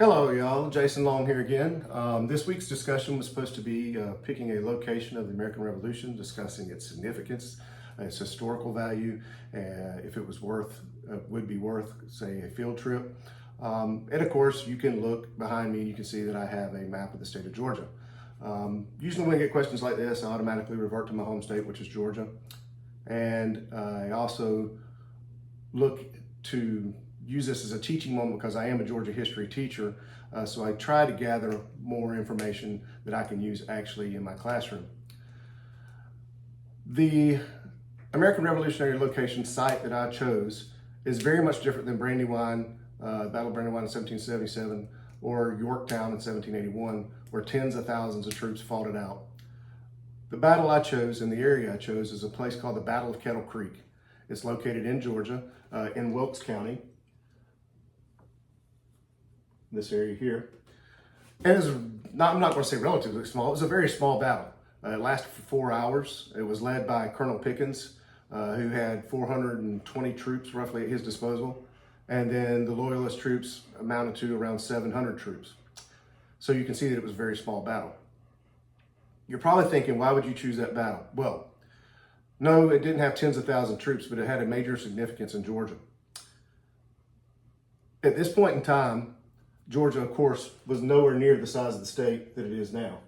Hello, y'all. Jason Long here again. This week's discussion was supposed to be picking a location of the American Revolution, discussing its significance, its historical value, if it was would be worth, say, a field trip. And of course, you can look behind me and you can see that I have a map of the state of Georgia. Usually when I get questions like this, I automatically revert to my home state, which is Georgia. And I also look to use this as a teaching moment because I am a Georgia history teacher. So I try to gather more information that I can use actually in my classroom. The American Revolutionary location site that I chose is very much different than Brandywine, Battle of Brandywine in 1777, or Yorktown in 1781, where tens of thousands of troops fought it out. The battle I chose and the area I chose is a place called the Battle of Kettle Creek. It's located in Georgia, in Wilkes County, this area here. And I'm not going to say relatively small, it was a very small battle. It lasted for 4 hours. It was led by Colonel Pickens, who had 420 troops roughly at his disposal. And then the Loyalist troops amounted to around 700 troops. So you can see that it was a very small battle. You're probably thinking, why would you choose that battle? Well, no, it didn't have tens of thousands of troops, but it had a major significance in Georgia. At this point in time, Georgia, of course, was nowhere near the size of the state that it is now.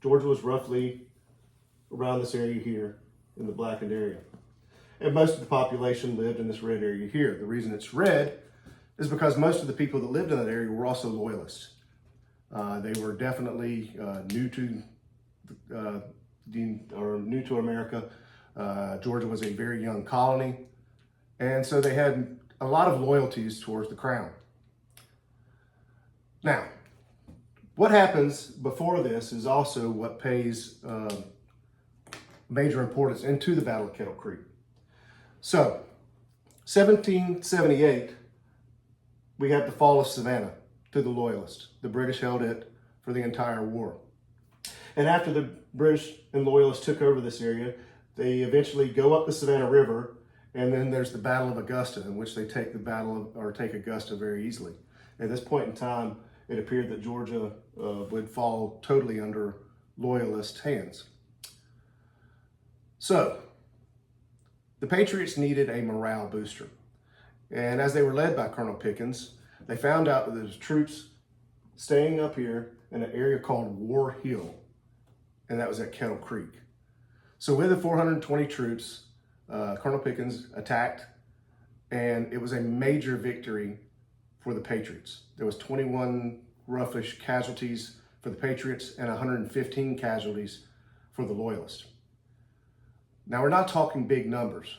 Georgia was roughly around this area here in the blackened area. And most of the population lived in this red area here. The reason it's red is because most of the people that lived in that area were also loyalists. They were definitely new to America. Georgia was a very young colony, and so they had a lot of loyalties towards the crown. Now, what happens before this is also what pays major importance into the Battle of Kettle Creek. So, 1778, we had the fall of Savannah to the Loyalists. The British held it for the entire war. And after the British and Loyalists took over this area, they eventually go up the Savannah River, and then there's the Battle of Augusta, in which they take take Augusta very easily. At this point in time, it appeared that Georgia would fall totally under Loyalist hands. So, the Patriots needed a morale booster. And as they were led by Colonel Pickens, they found out that there was troops staying up here in an area called War Hill, and that was at Kettle Creek. So with the 420 troops, Colonel Pickens attacked, and it was a major victory for the Patriots. There was 21 roughish casualties for the Patriots and 115 casualties for the Loyalists. Now, we're not talking big numbers,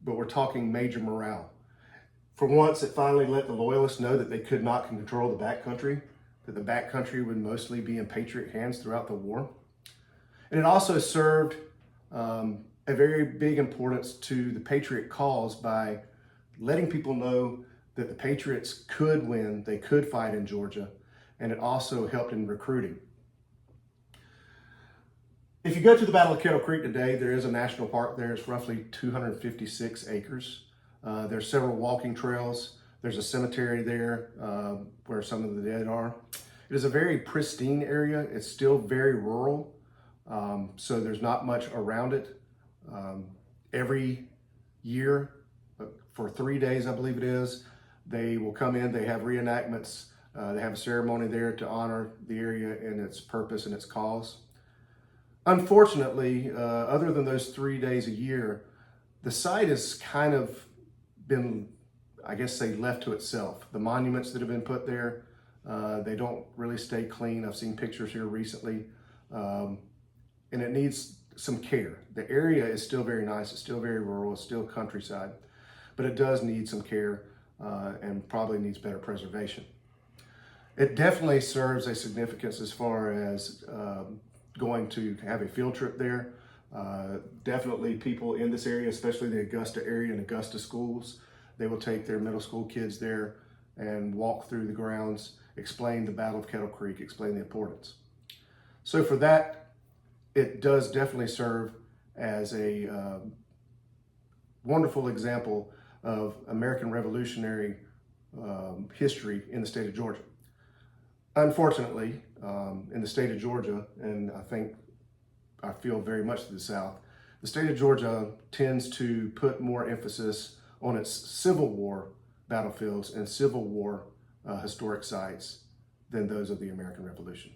but we're talking major morale. For once, it finally let the Loyalists know that they could not control the backcountry, that the backcountry would mostly be in Patriot hands throughout the war. And it also served a very big importance to the Patriot cause by letting people know that the Patriots could win, they could fight in Georgia, and it also helped in recruiting. If you go to the Battle of Kettle Creek today, there is a national park there. It's roughly 256 acres. There's several walking trails. There's a cemetery there where some of the dead are. It is a very pristine area. It's still very rural, so there's not much around it. Every year, for 3 days, I believe it is, they will come in, they have reenactments, they have a ceremony there to honor the area and its purpose and its cause. Unfortunately, other than those 3 days a year, the site has kind of been, I guess, left to itself. The monuments that have been put there, they don't really stay clean. I've seen pictures here recently, and it needs some care. The area is still very nice. It's still very rural. It's still countryside, but it does need some care and probably needs better preservation. It definitely serves a significance as far as going to have a field trip there. Definitely people in this area, especially the Augusta area and Augusta schools, they will take their middle school kids there and walk through the grounds, explain the Battle of Kettle Creek, explain the importance. So for that, it does definitely serve as a wonderful example of American Revolutionary history in the state of Georgia. Unfortunately, in the state of Georgia, and I feel very much to the South, the state of Georgia tends to put more emphasis on its Civil War battlefields and Civil War historic sites than those of the American Revolution.